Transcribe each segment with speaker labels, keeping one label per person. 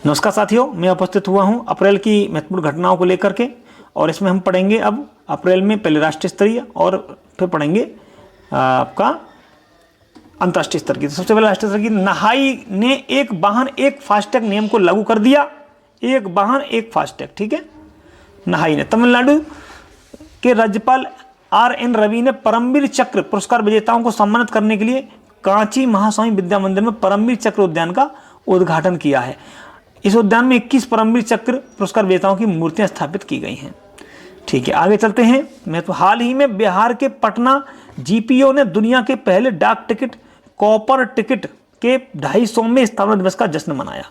Speaker 1: नमस्कार साथियों, मैं उपस्थित हुआ हूं अप्रैल की महत्वपूर्ण घटनाओं को लेकर के। और इसमें हम पढ़ेंगे अब अप्रैल में पहले राष्ट्रीय स्तरीय और फिर पढ़ेंगे आपका अंतर्राष्ट्रीय स्तर की। तो सबसे पहले राष्ट्रीय स्तर की, नहाई ने एक वाहन एक फास्टैग नियम को लागू कर दिया। एक वाहन एक फास्टैग, ठीक है। नहाई ने, तमिलनाडु के राज्यपाल RN रवि ने परमवीर चक्र पुरस्कार विजेताओं को सम्मानित करने के लिए कांची महास्वामी विद्या मंदिर में परमवीर चक्र उद्यान का उद्घाटन किया है। इस उद्यान में 21 परमवीर चक्र पुरस्कार विजेताओं की मूर्तियां स्थापित की गई हैं। ठीक है, आगे चलते हैं। मैं तो हाल ही में बिहार के पटना GPO ने दुनिया के पहले डाक टिकट कॉपर टिकट के 250वें स्थापना दिवस का जश्न मनाया।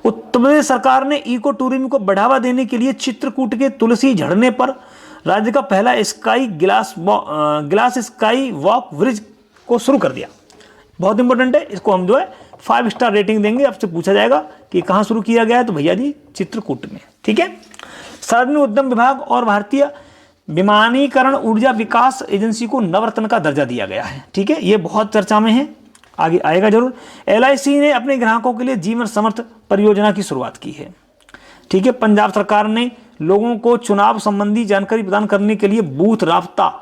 Speaker 1: उत्तर प्रदेश सरकार ने इको टूरिज्म को बढ़ावा देने के लिए चित्रकूट के तुलसी झरने पर राज्य का पहला ग्लास स्काई वॉक ब्रिज को शुरू कर दिया। बहुत इंपॉर्टेंट है, इसको हम जो है 5 स्टार रेटिंग देंगे। आपसे पूछा जाएगा कि कहाँ शुरू किया गया है, तो भैया जी चित्रकूट में, ठीक है। सार्वजनिक उद्यम विभाग और भारतीय विमानीकरण ऊर्जा विकास एजेंसी को नवरत्न का दर्जा दिया गया है, ठीक है। ये बहुत चर्चा में है, आगे आएगा जरूर। LIC ने अपने ग्राहकों के लिए जीवन समर्थ परियोजना की शुरुआत की है, ठीक है। पंजाब सरकार ने लोगों को चुनाव संबंधी जानकारी प्रदान करने के लिए बूथ राब्ता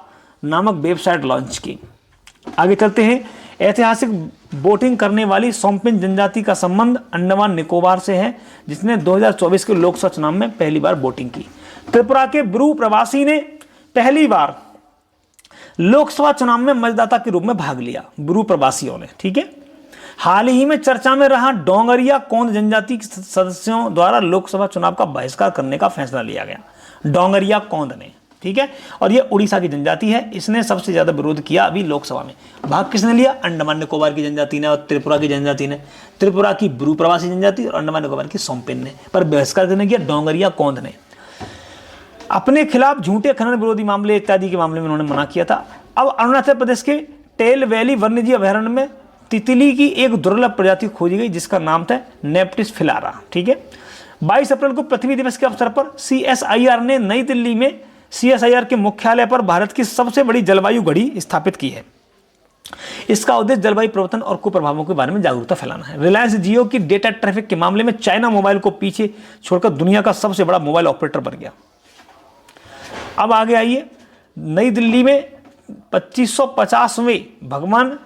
Speaker 1: नामक वेबसाइट लॉन्च की। आगे चलते हैं। ऐतिहासिक वोटिंग करने वाली सोमपेन जनजाति का संबंध अंडमान निकोबार से है, जिसने 2024 के लोकसभा चुनाव में पहली बार वोटिंग की। त्रिपुरा के ब्रू प्रवासी ने पहली बार लोकसभा चुनाव में मतदाता के रूप में भाग लिया, ब्रू प्रवासियों ने, ठीक है। हाल ही में चर्चा में रहा डोंगरिया कोंद जनजाति के सदस्यों द्वारा लोकसभा चुनाव का बहिष्कार करने का फैसला लिया गया। डोंगरिया कोंद ने, ठीक है, और ये उड़ीसा की जनजाति है। इसने सबसे ज्यादा विरोध किया अभी लोकसभा में। भाग किसने लिया? अंडमान निकोबार की जनजाति ने और त्रिपुरा की जनजाति ने। त्रिपुरा की ब्रू प्रवासी जनजाति और अंडमान निकोबार की सोमपेन ने, पर बहिष्कार किसने किया? डोंगरिया कोंद ने। अपने खिलाफ झूठे खनन विरोधी मामले इत्यादि के मामले में उन्होंने मना किया था। अब अरुणाचल प्रदेश के टेल वैली वन्यजीव अभयारण्य में तितली की एक दुर्लभ प्रजाति खोजी गई, जिसका नाम था नेप्टिस फिलारा, ठीक है। 22 अप्रैल को पृथ्वी दिवस के अवसर पर CSIR ने नई दिल्ली में CSIR के मुख्यालय पर भारत की सबसे बड़ी जलवायु घड़ी स्थापित की है। इसका उद्देश्य जलवायु परिवर्तन और कुप्रभावों के बारे में जागरूकता फैलाना है। रिलायंस जियो की डेटा ट्रैफिक के मामले में चाइना मोबाइल को पीछे छोड़कर दुनिया का सबसे बड़ा मोबाइल ऑपरेटर बन गया। अब आगे आइए। नई दिल्ली में 2550वें भगवान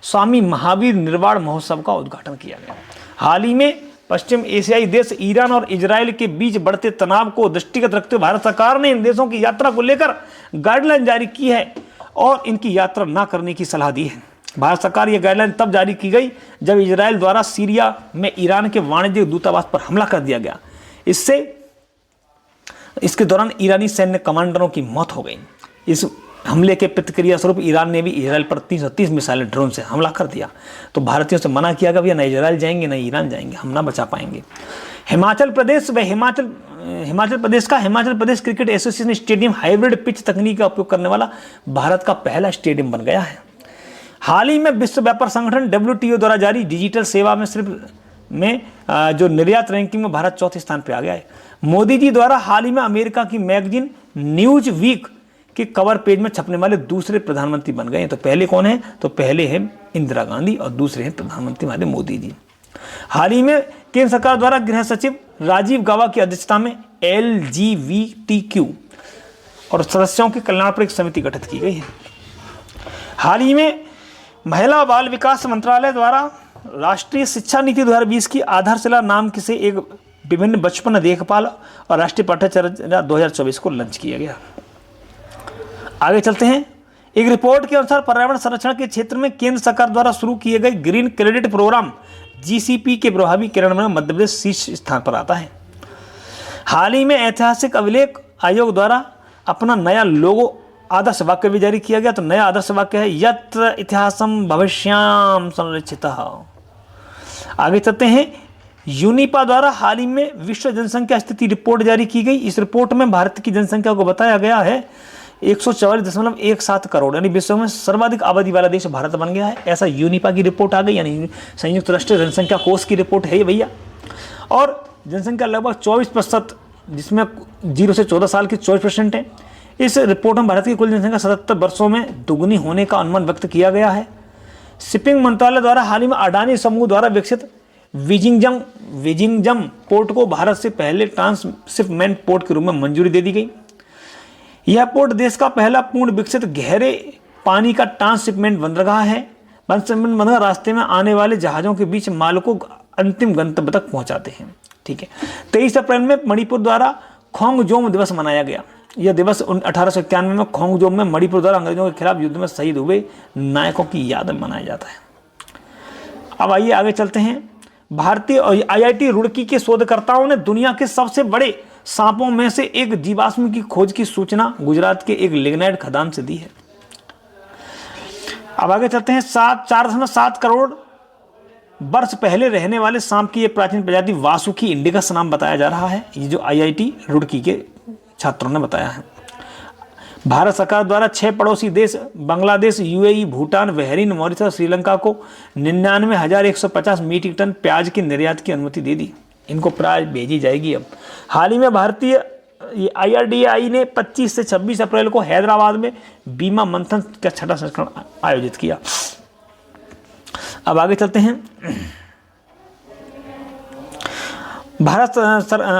Speaker 1: स्वामी महावीर निर्वाण महोत्सव का उद्घाटन किया गया। हाल ही में पश्चिम एशियाई देश ईरान और इजराइल के बीच बढ़ते तनाव को दृष्टिगत रखते हुए भारत सरकार ने इन देशों की यात्रा को लेकर गाइडलाइन जारी की है और इनकी यात्रा न करने की सलाह दी है। भारत सरकार यह गाइडलाइन तब जारी की गई जब इजराइल द्वारा सीरिया में ईरान के वाणिज्यिक दूतावास पर हमला कर दिया गया। इसके दौरान ईरानी सैन्य कमांडरों की मौत हो गई। इस हमले के प्रतिक्रिया स्वरूप ईरान ने भी इजराइल पर 330 मिसाइलें ड्रोन से हमला कर दिया। तो भारतीयों से मना किया गया, न इजराइल जाएंगे न ईरान जाएंगे, हम ना बचा पाएंगे। Himachal Pradesh cricket association stadium hybrid pitch तकनीक का उपयोग करने वाला भारत का पहला स्टेडियम बन गया है। हाल ही में विश्व व्यापार संगठन WTO द्वारा जारी डिजिटल सेवा में जो निर्यात रैंकिंग में भारत चौथे स्थान पर आ गया है। मोदी जी द्वारा हाल ही में अमेरिका की मैगजीन न्यूज वीक के कवर पेज में छपने वाले दूसरे प्रधानमंत्री बन गए हैं। तो पहले कौन है? तो पहले हैं इंदिरा गांधी और दूसरे हैं प्रधानमंत्री हमारे मोदी जी। हाल ही में केंद्र सरकार द्वारा गृह सचिव राजीव गाबा की अध्यक्षता में LGBTQ और सदस्यों के कल्याण पर एक समिति गठित की गई है। हाल ही में महिला बाल विकास मंत्रालय द्वारा राष्ट्रीय शिक्षा नीति 2020 की आधारशिला नाम से एक विभिन्न बचपन देखभाल और राष्ट्रीय पाठ्यचर्या 2024 को लॉन्च किया गया। आगे चलते हैं। एक रिपोर्ट के अनुसार पर्यावरण संरक्षण के क्षेत्र में केंद्र सरकार द्वारा शुरू किए गए ग्रीन क्रेडिट प्रोग्राम GCP के प्रभावी क्रियान्वयन में मध्य प्रदेश शीर्ष स्थान पर आता है। हाल ही में ऐतिहासिक अभिलेख आयोग द्वारा अपना नया लोगो आदर्श वाक्य भी जारी किया गया। तो नया आदर्श वाक्य है यत्र इतिहासम भविष्याम संरक्षितः। आगे चलते हैं। यूनिपा द्वारा हाल ही में विश्व जनसंख्या स्थिति रिपोर्ट जारी की गई। इस रिपोर्ट में भारत की जनसंख्या को बताया गया है 144.17 करोड़, यानी विश्व में सर्वाधिक आबादी वाला देश भारत बन गया है। ऐसा यूनिपा की रिपोर्ट आ गई, यानी संयुक्त राष्ट्र जनसंख्या कोष की रिपोर्ट है ये भैया। और जनसंख्या लगभग 24%, जिसमें 0 से 14 साल की 24% है। इस रिपोर्ट में भारत की कुल जनसंख्या 77 वर्षों में दुगुनी होने का अनुमान व्यक्त किया गया है। शिपिंग मंत्रालय द्वारा हाल ही में अडानी समूह द्वारा विकसित विजिंगजम पोर्ट को भारत से पहले ट्रांसशिपमेंट पोर्ट के रूप में मंजूरी दे दी गई। यह पोर्ट देश का पहला पूर्ण विकसित गहरे पानी का ट्रांसशिपमेंट बंदरगाह है। बंदरगाह रास्ते में आने वाले जहाज़ों के बीच माल को अंतिम गंतव्य तक पहुंचाते हैं। ठीक है। 23 अप्रैल में मणिपुर द्वारा खोंगजोम दिवस मनाया गया। यह दिवस 1891 में खोंगजोम में मणिपुर द्वारा अंग्रेजों के खिलाफ युद्ध में शहीद हुए नायकों की याद में मनाया जाता है। अब आइए आगे चलते हैं। भारतीय IIT रुड़की के शोधकर्ताओं ने दुनिया के सबसे बड़े सांपों में से एक जीवाश्म की खोज की सूचना गुजरात के एक लिग्नाइट खदान से दी है। अब आगे चलते हैं। 4.7 करोड़ वर्ष पहले रहने वाले सांप की यह प्राचीन प्रजाति वासुकी इंडिकस नाम बताया जा रहा है। ये जो IIT रुड़की के छात्रों ने बताया है। भारत सरकार द्वारा 6 पड़ोसी देश Bangladesh, UAE, Bhutan, Bahrain, Mauritius, Sri Lanka को 99,150 मीट्रिक टन प्याज के निर्यात की अनुमति दे दी। इनको प्याज भेजी जाएगी। अब हाल ही में भारतीय IRDAI ने 25 से 26 अप्रैल को हैदराबाद में बीमा मंथन का 6वां संस्करण आयोजित किया। अब आगे चलते हैं।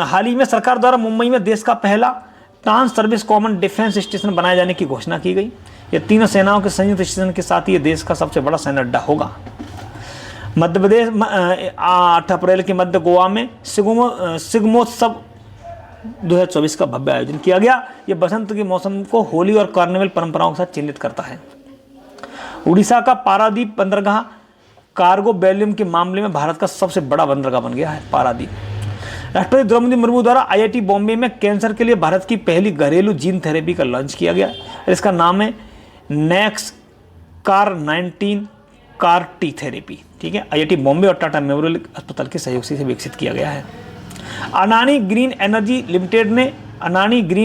Speaker 1: हाल ही में सरकार द्वारा मुंबई में देश का पहला trans service common defence station बनाए जाने की घोषणा की गई। यह तीनों सेनाओं के संयुक्त स्टेशन के साथ ही देश का सबसे बड़ा सैन्य अड्डा होगा। मध्य प्रदेश 8 अप्रैल के मध्य गोवा में सिग्मोत्सव 2024 का भव्य आयोजन किया गया। यह बसंत के मौसम को होली और कार्निवल परंपराओं के साथ चिन्हित करता है। उड़ीसा का पारादीप बंदरगाह कार्गो वॉल्यूम के मामले में भारत का सबसे बड़ा बंदरगाह बन गया है। पारादीप। राष्ट्रपति द्रौपदी मुर्मू द्वारा IIT बॉम्बे में कैंसर के लिए भारत की पहली घरेलू जीन थेरेपी का लॉन्च किया गया। इसका नाम है नेक्सकार-19 कार टी थेरेपी। ठीक है। IIT बॉम्बे और टाटा मेमोरियल अस्पताल के सहयोग से विकसित किया गया है। अडानी ग्रीन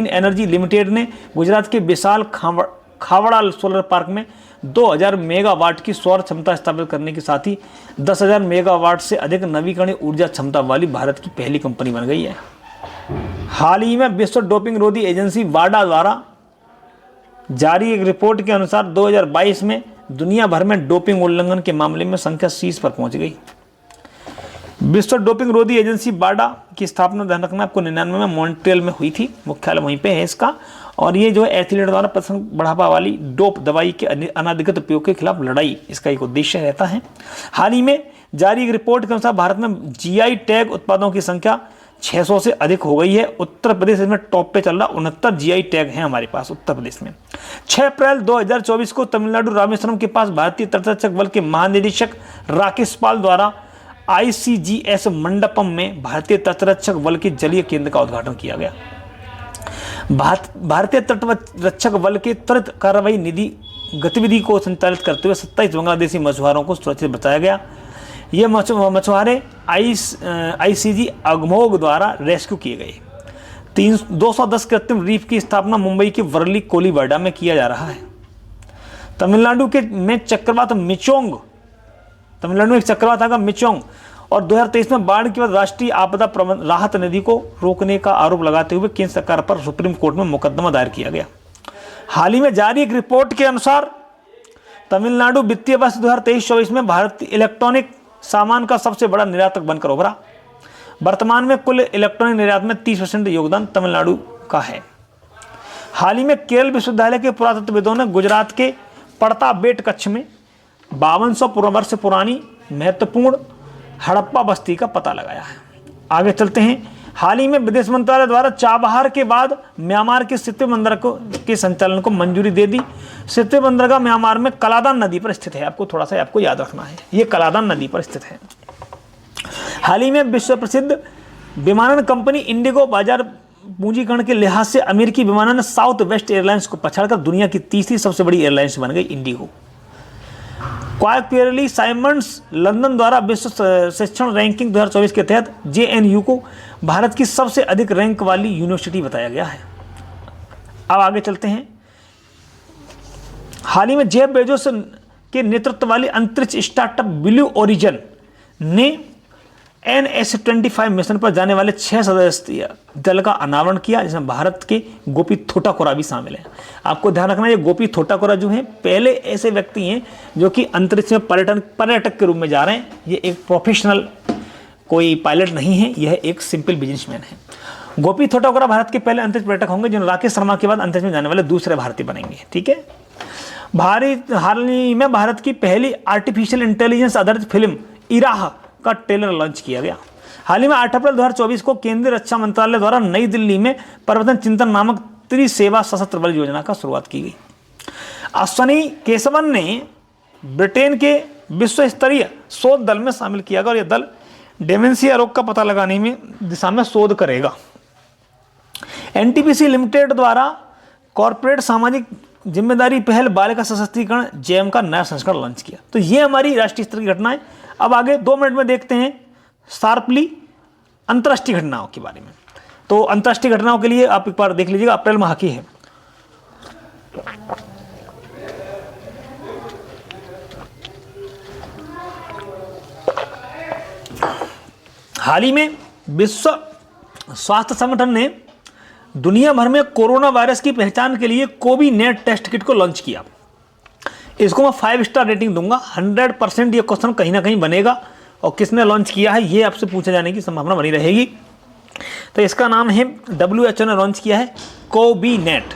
Speaker 1: एनर्जी लिमिटेड ने गुजरात के विशाल खावड़ा सोलर पार्क में 2000 मेगावाट की सौर क्षमता स्थापित करने के साथ ही 10,000 मेगावाट से अधिक नवीकरणीय ऊर्जा क्षमता वाली भारत की पहली कंपनी बन गई है। हाल ही में विश्व डोपिंग रोधी एजेंसी वाडा द्वारा जारी एक रिपोर्ट के अनुसार 2022 में दुनिया भर में डोपिंग उल्लंघन के मामले में संख्या शीर्ष पर पहुंच गई। विश्व डोपिंग रोधी एजेंसी वाडा की स्थापना, ध्यान रखना, आपको 99 में मॉन्ट्रियल में हुई थी। मुख्यालय वहीं पे है इसका। और ये जो है एथलीट द्वारा प्रदर्शन बढ़ावा वाली डोप दवाई के अनधिकृत उपयोग के खिलाफ लड़ाई, इसका एक उद्देश्य रहता है। हाल ही में जारी एक रिपोर्ट के अनुसार भारत में GI टैग उत्पादों की संख्या 600 से अधिक हो गई है। उत्तर प्रदेश इसमें टॉप पे चल रहा। 69 GI टैग हैं हमारे पास उत्तर प्रदेश में। 6 अप्रैल 2024 को तमिलनाडु रामेश्वरम के पास भारतीय तटरक्षक बल के महानिदेशक राकेश पाल द्वारा ICGS मंडपम में भारतीय तटरक्षक बल के जलीय केंद्र का उद्घाटन किया गया। भारतीय तटरक्षक बल के त्वरित कार्रवाई निधि गतिविधि को संचालित करते हुए 27 बांग्लादेशी मछुआरों को सुरक्षित बचाया गया। ये मछुआरे ICG अगमोग द्वारा रेस्क्यू किए गए। 210 कृत्रिम रीफ की स्थापना मुंबई के वर्ली कोलीबाड़ा में किया जा रहा है। तमिलनाडु में एक चक्रवात आगा मिचोंग और 2023 में बाढ़ के बाद राष्ट्रीय आपदा राहत निधि को रोकने का आरोप लगाते हुए केंद्र सरकार पर सुप्रीम कोर्ट में मुकदमा दायर किया गया। हाल ही में जारी एक रिपोर्ट के अनुसार तमिलनाडु वित्तीय वर्ष 2023-24 में भारत इलेक्ट्रॉनिक सामान का सबसे बड़ा निर्यातक बनकर उभरा। वर्तमान में कुल इलेक्ट्रॉनिक निर्यात में 30% योगदान तमिलनाडु का है। हाल ही में केरल विश्वविद्यालय के पुरातत्वविदों ने गुजरात के पड़ता बेट कच्छ में 5200 वर्ष पुरानी महत्वपूर्ण हड़प्पा बस्ती का पता लगाया है। आगे चलते हैं। हाल ही में विदेश मंत्रालय द्वारा चाबहार के बाद म्यांमार के सितवे बंदरगाह के संचालन को मंजूरी दे दी। सितवे बंदरगाह म्यांमार में कलादान नदी पर स्थित है। आपको थोड़ा सा आपको याद रखना है, ये कलादान नदी पर स्थित है। हाल ही में विश्व प्रसिद्ध विमानन कंपनी इंडिगो बाजार पूंजीकरण के लिहाज से अमेरिकी विमानन साउथ वेस्ट एयरलाइंस को पछाड़कर दुनिया की तीसरी सबसे बड़ी एयरलाइंस बन गई इंडिगो। क्वार्टरली साइमंड्स लंदन द्वारा विश्व शिक्षण रैंकिंग 2024 के तहत JNU को भारत की सबसे अधिक रैंक वाली यूनिवर्सिटी बताया गया है। अब आगे चलते हैं। हाल ही में जेफ बेजोस के नेतृत्व वाली अंतरिक्ष स्टार्टअप ब्लू ओरिजिन ने NS-25 मिशन पर जाने वाले 6 सदस्यीय दल का अनावरण किया, जिसमें भारत के गोपी थोटाकोरा भी शामिल हैं। आपको ध्यान रखना, ये गोपी थोटाकोरा जो हैं पहले ऐसे व्यक्ति हैं जो कि अंतरिक्ष में पर्यटक के रूप में जा रहे हैं। ये एक प्रोफेशनल कोई पायलट नहीं है, यह एक सिंपल बिजनेसमैन है। गोपी थोटागोरा भारत के पहले अंतरिक्ष पर्यटक होंगे जो राकेश शर्मा के बाद अंतरिक्ष में जाने वाले दूसरे भारतीय बनेंगे। ठीक है। हाल ही में भारत की पहली आर्टिफिशियल इंटेलिजेंस आधारित फिल्म इराह का ट्रेलर लॉन्च किया गया। हाल ही में 8 अप्रैल 2024 को केंद्रीय रक्षा मंत्रालय द्वारा नई दिल्ली में परिवर्तन चिंतन नामक त्रिसेवा सशस्त्र बल योजना का शुरुआत की गई। अश्वनी केशवन ने ब्रिटेन के विश्व स्तरीय शोध दल में शामिल किया गया और यह दल डेमेंशिया रोग का पता लगाने में दिशा में शोध करेगा। एनटीपीसी लिमिटेड द्वारा कॉर्पोरेट सामाजिक जिम्मेदारी पहल बालिका सशक्तिकरण जेएम का नया संस्करण लॉन्च किया। तो ये हमारी राष्ट्रीय स्तर की घटनाएं। अब आगे 2 मिनट में देखते हैं शार्पली अंतर्राष्ट्रीय घटनाओं के बारे में। तो अंतर्राष्ट्रीय घटनाओं के लिए आप एक बार देख लीजिएगा, अप्रैल माह की है। हाल ही में विश्व स्वास्थ्य संगठन ने दुनिया भर में कोरोना वायरस की पहचान के लिए कोविनेट टेस्ट किट को लॉन्च किया। इसको मैं 5 स्टार रेटिंग दूंगा। 100% ये क्वेश्चन कहीं ना कहीं बनेगा और किसने लॉन्च किया है ये आपसे पूछे जाने की संभावना बनी रहेगी। तो इसका नाम है WHO ने लॉन्च किया है कोविनेट।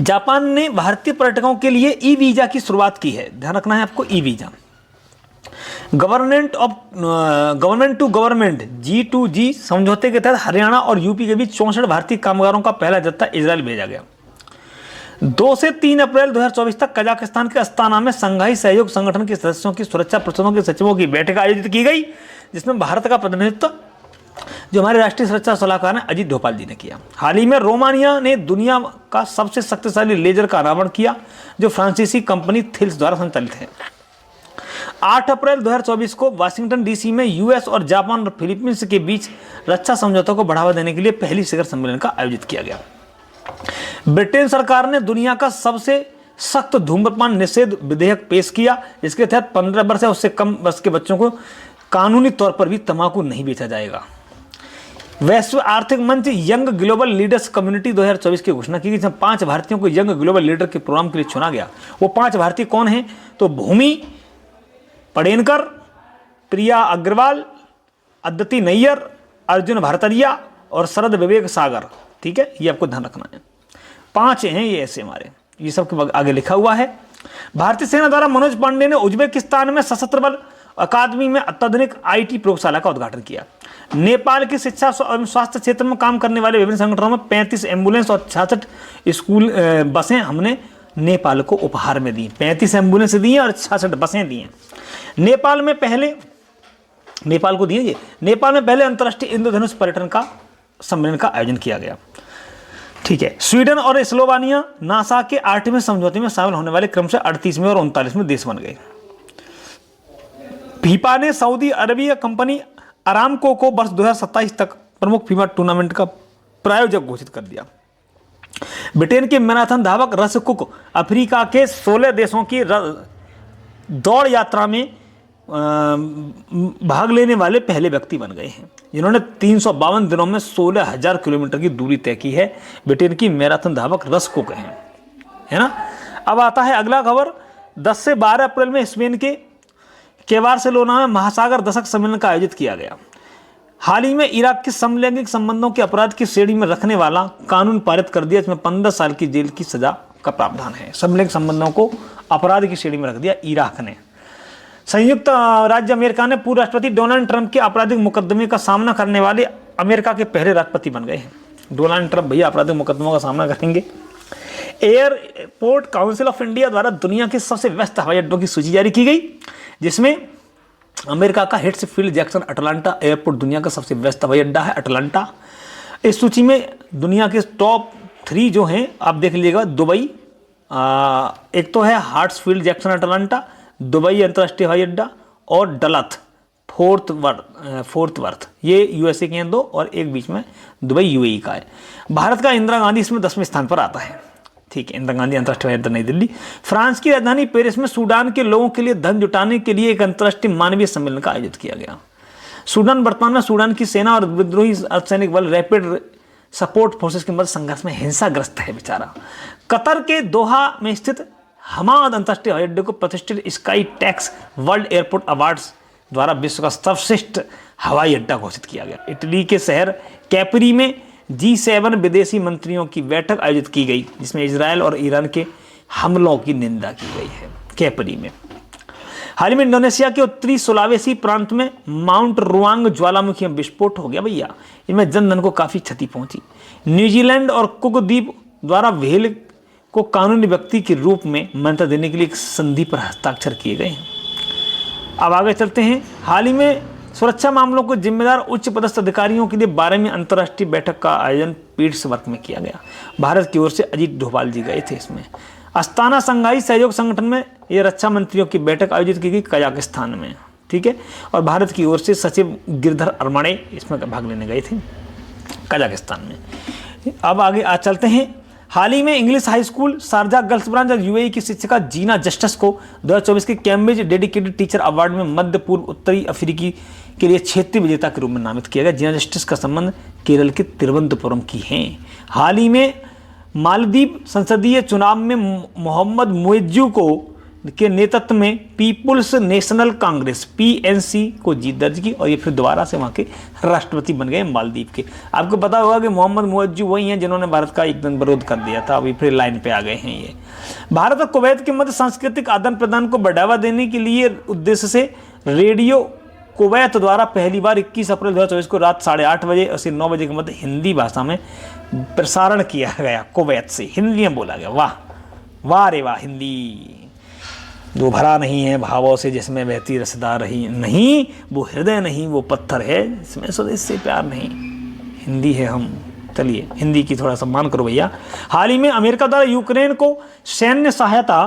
Speaker 1: जापान ने भारतीय पर्यटकों के लिए ई वीजा की शुरुआत की है। ध्यान रखना है आपको, E visa. Government to government G2G समझौते के तहत हरियाणा और यूपी के बीच 64 भारतीय कामगारों का पहला जत्था इजराइल भेजा गया। 2 से 3 अप्रैल 2024 तक कजाकिस्तान के अस्ताना में संघाई सहयोग संगठन के सदस्यों की सुरक्षा परिषदों के सचिवों की बैठक आयोजित की गई, जिसमें भारत का प्रतिनिधित्व जो हमारे राष्ट्रीय सुरक्षा सलाहकार हैं अजीत डोभाल जी ने किया। हाल ही में रोमानिया ने दुनिया का सबसे शक्तिशाली लेजर का अनावरण किया जो फ्रांसीसी कंपनी थिल्स द्वारा संचालित है। 8 अप्रैल 2024 को वाशिंगटन डीसी में यूएस और जापान और फिलीपींस के बीच रक्षा समझौतों को बढ़ावा देने के लिए पहली शिखर सम्मेलन का आयोजित किया गया। ब्रिटेन सरकार ने दुनिया का सबसे सख्त धूम्रपान निषेध विधेयक पेश किया, जिसके तहत 15 वर्ष या उससे कम वर्ष के बच्चों को कानूनी तौर पर भी तंबाकू नहीं बेचा जाएगा। वैश्विक आर्थिक मंच यंग ग्लोबल लीडर्स कम्युनिटी 2024 की घोषणा की गई, जिसमें 5 भारतीयों को यंग ग्लोबल लीडर के प्रोग्राम के लिए चुना गया। वो 5 भारतीय कौन हैं? तो भूमि पडेनकर, प्रिया अग्रवाल, अदिति नैयर, अर्जुन भारतरिया और शरद विवेक सागर। ठीक है, ये आपको ध्यान रखना है। 5 हैं ये ऐसे हमारे, ये सब के आगे लिखा हुआ है। भारतीय सेना द्वारा मनोज पांडे ने उज्बेकिस्तान में सशस्त्र बल अकादमी में अत्याधुनिक IT प्रयोगशाला का उद्घाटन किया। नेपाल की शिक्षा एवं स्वास्थ्य क्षेत्र में काम करने वाले विभिन्न संगठनों में 35 एम्बुलेंस और 66 स्कूल बसें हमने नेपाल को उपहार में दी। 35 एम्बुलेंस दी हैं और 66 बसें दी हैं। नेपाल में पहले अंतर्राष्ट्रीय इंद्रधनुष पर्यटन का सम्मेलन का आयोजन किया गया। ठीक है। स्वीडन और स्लोवानिया नासा के 8वें समझौते में शामिल होने वाले क्रम से 38वें और 39वें देश बन गए। फीफा ने सऊदी अरबिया कंपनी अरामको को वर्ष 2027 तक प्रमुख फीफा टूर्नामेंट का प्रायोजक घोषित कर दिया। ब्रिटेन के मैराथन धावक रस कुक अफ्रीका के 16 देशों की दौड़ यात्रा में भाग लेने वाले पहले व्यक्ति बन गए हैं, जिन्होंने 352 दिनों में 16,000 किलोमीटर की दूरी तय की है। ब्रिटेन की मैराथन धावक रस कुक हैं, है ना। अब आता है अगला खबर। 10 से 12 अप्रैल में स्पेन के बार्सिलोना में महासागर दशक सम्मेलन का आयोजित किया गया। हाल ही में इराक के समलैंगिक संबंधों के अपराध की श्रेणी में रखने वाला कानून पारित कर दिया, इसमें 15 साल की जेल की सजा का प्रावधान है। समलैंगिक संबंधों को अपराध की श्रेणी में रख दिया इराक ने। संयुक्त राज्य अमेरिका ने पूर्व राष्ट्रपति डोनाल्ड ट्रंप के आपराधिक मुकदमे का सामना करने वाले अमेरिका के पहले राष्ट्रपति बन गए हैं। डोनाल्ड ट्रंप भैया आपराधिक मुकदमों का सामना करेंगे। एयरपोर्ट काउंसिल ऑफ इंडिया द्वारा दुनिया के सबसे व्यस्त हवाई अड्डों की सूची जारी की गई, जिसमें अमेरिका का हिट्सफील्ड जैक्सन अटलांटा एयरपोर्ट दुनिया का सबसे व्यस्त हवाई अड्डा है, अटलांटा। इस सूची में दुनिया के टॉप 3 जो हैं आप देख लीजिएगा। दुबई एक तो है हार्ट्सफील्ड जैक्सन अटलांटा, दुबई अंतर्राष्ट्रीय हवाई अड्डा, और डलथ फोर्थ वर्थ, ये यूएसए के हैं 2 और एक बीच में दुबई यूएई का है। भारत का इंदिरा गांधी इसमें 10वें स्थान पर आता है। ठीक है, इंदिरा गांधी अंतर्राष्ट्रीय हवाई अड्डा नई दिल्ली। फ्रांस की राजधानी पेरिस में सूडान के लोगों के लिए धन जुटाने के लिए एक अंतर्राष्ट्रीय मानवीय सम्मेलन का आयोजित किया गया। सूडान वर्तमान में सूडान की सेना और विद्रोही अर्धसैनिक बल रैपिड सपोर्ट फोर्सेस के मध्य संघर्ष में हिंसाग्रस्त है बेचारा। कतर के दोहा में स्थित हमाद अंतर्राष्ट्रीय हवाई अड्डे को प्रतिष्ठित sky tax world airport awards द्वारा विश्व का सर्वश्रेष्ठ हवाई अड्डा घोषित किया गया। इटली के शहर कैपरी में G7 विदेशी मंत्रियों की बैठक आयोजित की गई, जिसमें इजराइल और ईरान के हमलों की निंदा की गई है, कैपरी में। हाल ही में इंडोनेशिया के उत्तरी सुलावेसी प्रांत में माउंट रुआंग ज्वालामुखी में विस्फोट हो गया भैया, इनमें जनधन को काफी क्षति पहुंची। न्यूजीलैंड और कुक द्वीप द्वारा व्हेल को कानूनी व्यक्ति के रूप में मान्यता देने के लिए एक संधि पर हस्ताक्षर किए गए हैं। अब आगे चलते हैं। हाल ही में सुरक्षा मामलों को जिम्मेदार उच्च पदस्थ अधिकारियों के लिए 12वीं अंतर्राष्ट्रीय बैठक का आयोजन पीट्सबर्ग में किया गया। भारत की ओर से अजीत डोभाल जी गए थे इसमें। अस्ताना संघाई सहयोग संगठन में ये रक्षा मंत्रियों की बैठक आयोजित की गई कजाकिस्तान में, ठीक है। और भारत की ओर से सचिव गिरधर अरमाने इसमें भाग लेने गए थे कजाकिस्तान में। अब आगे चलते हैं। हाल ही में English high school Sharjah girls branch और यूएई की शिक्षिका जीना जस्टिस को 2024 के कैम्ब्रिज डेडिकेटेड टीचर अवार्ड में मध्य पूर्व उत्तरी अफ्रीकी के लिए क्षेत्रीय विजेता के रूप में नामित किया गया। जीना जस्टिस का संबंध केरल के तिरुवनंतपुरम की हैं। हाल ही में मालदीव संसदीय चुनाव में मोहम्मद मुइज्जू के नेतृत्व में पीपुल्स नेशनल कांग्रेस PNC को जीत दर्ज की और ये फिर दोबारा से वहाँ के राष्ट्रपति बन गए मालदीव के। आपको पता होगा कि मोहम्मद मुइज्जू वही हैं जिन्होंने भारत का एकदम विरोध कर दिया था, अभी फिर लाइन पे आ गए हैं ये। भारत और कुवैत के मध्य सांस्कृतिक आदान प्रदान को बढ़ावा देने के लिए उद्देश्य से रेडियो कुवैत द्वारा पहली बार 21 अप्रैल 2024 को रात 8:30 बजे और 9 बजे के मध्य हिंदी भाषा में प्रसारण किया गया। कुवैत से हिंदी में बोला गया। वाह वाह रे वाह, हिंदी जो भरा नहीं है भावों से जिसमें बहती रसदार रही नहीं, वो हृदय नहीं वो पत्थर है जिसमें स्वदेश से प्यार नहीं, हिंदी है हम। चलिए हिंदी की थोड़ा सम्मान करो भैया। हाल ही में अमेरिका द्वारा यूक्रेन को सैन्य सहायता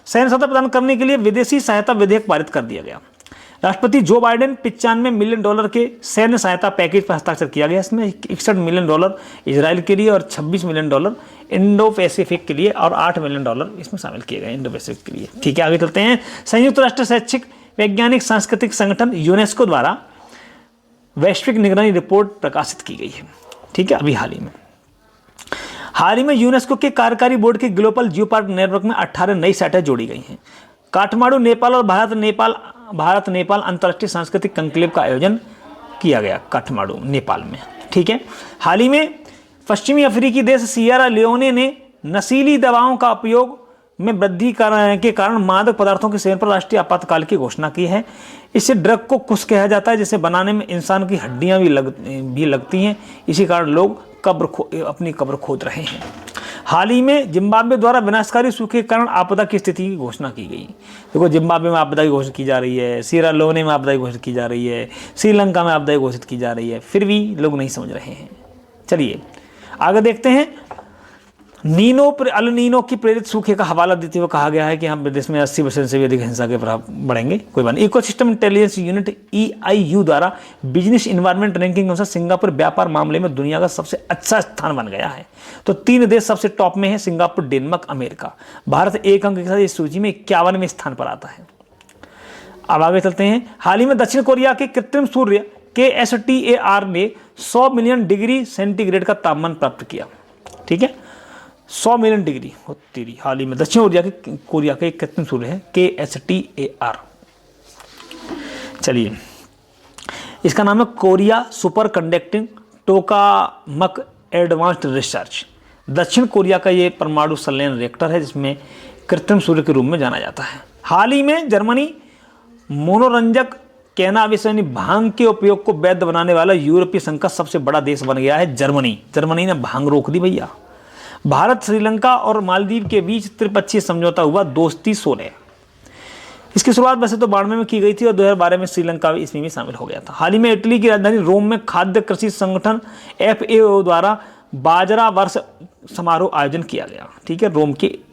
Speaker 1: प्रदान करने के लिए विदेशी सहायता विधेयक पारित कर दिया गया। राष्ट्रपति जो बाइडेन $95 मिलियन के सैन्य सहायता पैकेज पर हस्ताक्षर किया गया। इसमें $61 मिलियन इजराइल के लिए और $26 मिलियन इंडो पैसिफिक के लिए और $8 मिलियन इसमें शामिल किए गए इंडो पैसिफिक के लिए, ठीक है। आगे चलते हैं। संयुक्त राष्ट्र शैक्षिक वैज्ञानिक सांस्कृतिक संगठन यूनेस्को द्वारा वैश्विक निगरानी रिपोर्ट प्रकाशित की गई है, ठीक है। अभी हाल ही में यूनेस्को के कार्यकारी बोर्ड के ग्लोबल जियोपार्क नेटवर्क में 18 नई साइटें जोड़ी गई हैं। काठमांडू नेपाल और भारत नेपाल अंतर्राष्ट्रीय सांस्कृतिक कंक्लेव का आयोजन किया गया काठमांडू नेपाल में, ठीक है। हाल ही में पश्चिमी अफ्रीकी देश सियरा लियोने ने नशीली दवाओं का उपयोग में वृद्धि के कारण मादक पदार्थों के सेवन पर राष्ट्रीय आपातकाल की घोषणा की है। इससे ड्रग को कुश कहा जाता है, जिसे बनाने में इंसान की हड्डियां भी लगती हैं। इसी कारण लोग अपनी कब्र खोद रहे हैं। हाल ही में जिम्बाब्वे द्वारा विनाशकारी सूखे के कारण आपदा की स्थिति की घोषणा की गई। देखो जिम्बाब्वे में आपदा की घोषणा की जा रही है, सियरा लियोने में आपदा की घोषणा की जा रही है, श्रीलंका में आपदा की घोषित की जा रही है, फिर भी लोग नहीं समझ रहे हैं। चलिए आगे देखते हैं। अल नीनो की प्रेरित सूखे का हवाला देते हुए कहा गया है कि हम प्रदेश में 80% से भी अधिक हिंसा के प्रभाव बढ़ेंगे। कोई बात नहीं। इकोसिस्टम इंटेलिजेंस यूनिट EIU द्वारा बिजनेस इन्वायरमेंट रैंकिंग के अनुसार सिंगापुर व्यापार मामले में दुनिया का सबसे अच्छा स्थान बन गया है। तो 3 देश सबसे टॉप में है, सिंगापुर, डेनमार्क, अमेरिका। भारत 1 अंक के साथ इस सूची में 51वें स्थान पर आता है। अब आगे चलते हैं। हाल ही में दक्षिण कोरिया के कृत्रिम सूर्य KSTAR ने 100 मिलियन डिग्री सेंटीग्रेड का तापमान प्राप्त किया, ठीक है। 100 मिलियन डिग्री होती रही। हाल ही में दक्षिण कोरिया के कृत्रिम सूर्य है KSTAR। चलिए इसका नाम है Korea super conducting tokamak advanced research. दक्षिण कोरिया का ये परमाणु संलयन रिएक्टर है जिसमें कृत्रिम सूर्य के रूप में जाना जाता है। हाल ही में जर्मनी मनोरंजक कैनाबिस यानी भांग के उपयोग को वैध बनाने वाला यूरोपीय संघ का सबसे बड़ा देश बन गया है जर्मनी ने भांग रोक दी भैया। भारत, श्रीलंका और मालदीव के बीच त्रिपक्षीय समझौता हुआ दोस्ती 16। इसकी शुरुआत वैसे तो 92 में की गई थी और 2012 में श्रीलंका इसमें भी शामिल हो गया था। हाल ही में इटली की राजधानी रोम में खाद्य कृषि संगठन FAO द्वारा बाजरा वर्ष समारोह आयोजन किया गया, ठीक है,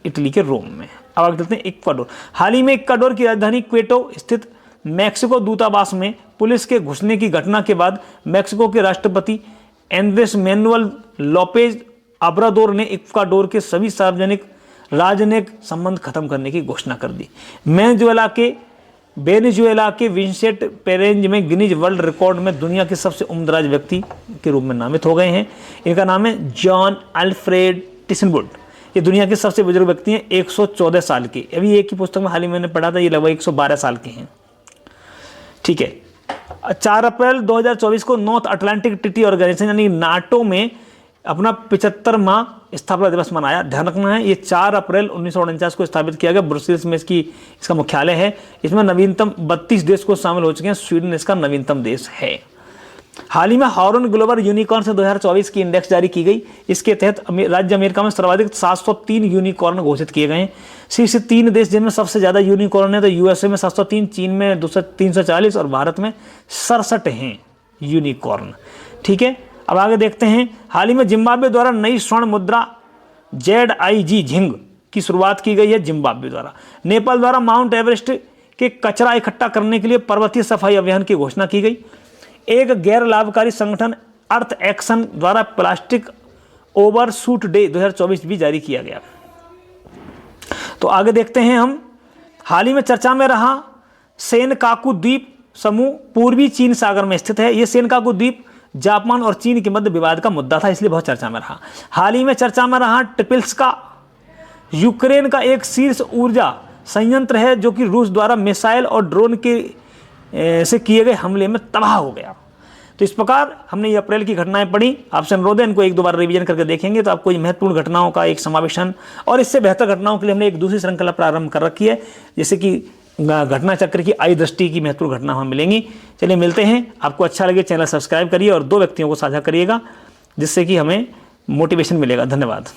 Speaker 1: इटली के रोम में। अब आगे चलते हैं इक्वाडोर। हाल ही में इक्वाडोर की राजधानी क्वेटो स्थित मैक्सिको दूतावास में पुलिस के घुसने की घटना के बाद मैक्सिको के राष्ट्रपति एंड्रेस मैनुअल लोपेज अब्राडोर ने इक्वाडोर के सभी सार्वजनिक राजनयिक संबंध खत्म करने की घोषणा कर दी। वेनेजुएला के विंसेंट पेरेंज में गिनीज वर्ल्ड रिकॉर्ड में दुनिया के सबसे उम्रदराज व्यक्ति के रूप में नामित हो गए हैं। इनका नाम है जॉन अल्फ्रेड टिसनवुड। ये दुनिया के सबसे बुजुर्ग व्यक्ति हैं, 114 साल के। अभी एक ही पुस्तक में हाल ही मैंने पढ़ा था, ये लगभग 112 साल के हैं, ठीक है। 4 अप्रैल 2024 को नॉर्थ अटलांटिक ट्रीटी ऑर्गेनाइजेशन यानी नाटो में अपना 75वां स्थापना दिवस मनाया। ध्यान रखना है, ये 4 अप्रैल 1949 को स्थापित किया गया। ब्रुसेल्स में इसका मुख्यालय है। इसमें नवीनतम 32 देश को शामिल हो चुके हैं। स्वीडन इसका नवीनतम देश है। हाल ही में हॉर्न ग्लोबल यूनिकॉर्न से 2024 की इंडेक्स जारी की गई। इसके तहत राज्य अमेरिका में सर्वाधिक 703 यूनिकॉर्न घोषित किए गए हैं। शीर्ष 3 देश जिनमें सबसे ज्यादा यूनिकॉर्न है तो यूएसए में 703, चीन में 340 और भारत में 67 हैं यूनिकॉर्न। ठीक है, अब आगे देखते हैं। हाल ही में जिम्बाब्वे द्वारा नई स्वर्ण मुद्रा ZIG झिंग की शुरुआत की गई है जिम्बाब्वे द्वारा। नेपाल द्वारा माउंट एवरेस्ट के कचरा इकट्ठा करने के लिए पर्वतीय सफाई अभियान की घोषणा की गई। एक गैर लाभकारी संगठन अर्थ एक्शन द्वारा प्लास्टिक ओवरशूट डे 2024 भी जारी किया गया। तो आगे देखते हैं हम। हाल ही में चर्चा में रहा सेनकाकू द्वीप समूह पूर्वी चीन सागर में स्थित है। यह सेनकाकू द्वीप जापान और चीन के मध्य विवाद का मुद्दा था, इसलिए बहुत चर्चा में रहा। हाल ही में चर्चा में रहा ट्रिपिल्स्का यूक्रेन का एक शीर्ष ऊर्जा संयंत्र है जो कि रूस द्वारा मिसाइल और ड्रोन के से किए गए हमले में तबाह हो गया। तो इस प्रकार हमने ये अप्रैल की घटनाएं पढ़ी। आपसे अनुरोध है इनको एक दो बार रिवीजन करके देखेंगे तो आपको ये महत्वपूर्ण घटनाओं का एक समावेशन और इससे बेहतर घटनाओं के लिए हमने एक दूसरी श्रृंखला प्रारंभ कर रखी है, जैसे कि घटना चक्र की आई दृष्टि की महत्वपूर्ण घटना हमें मिलेंगी। चलिए मिलते हैं। आपको अच्छा लगे चैनल सब्सक्राइब करिए और 2 व्यक्तियों को साझा करिएगा जिससे कि हमें मोटिवेशन मिलेगा। धन्यवाद।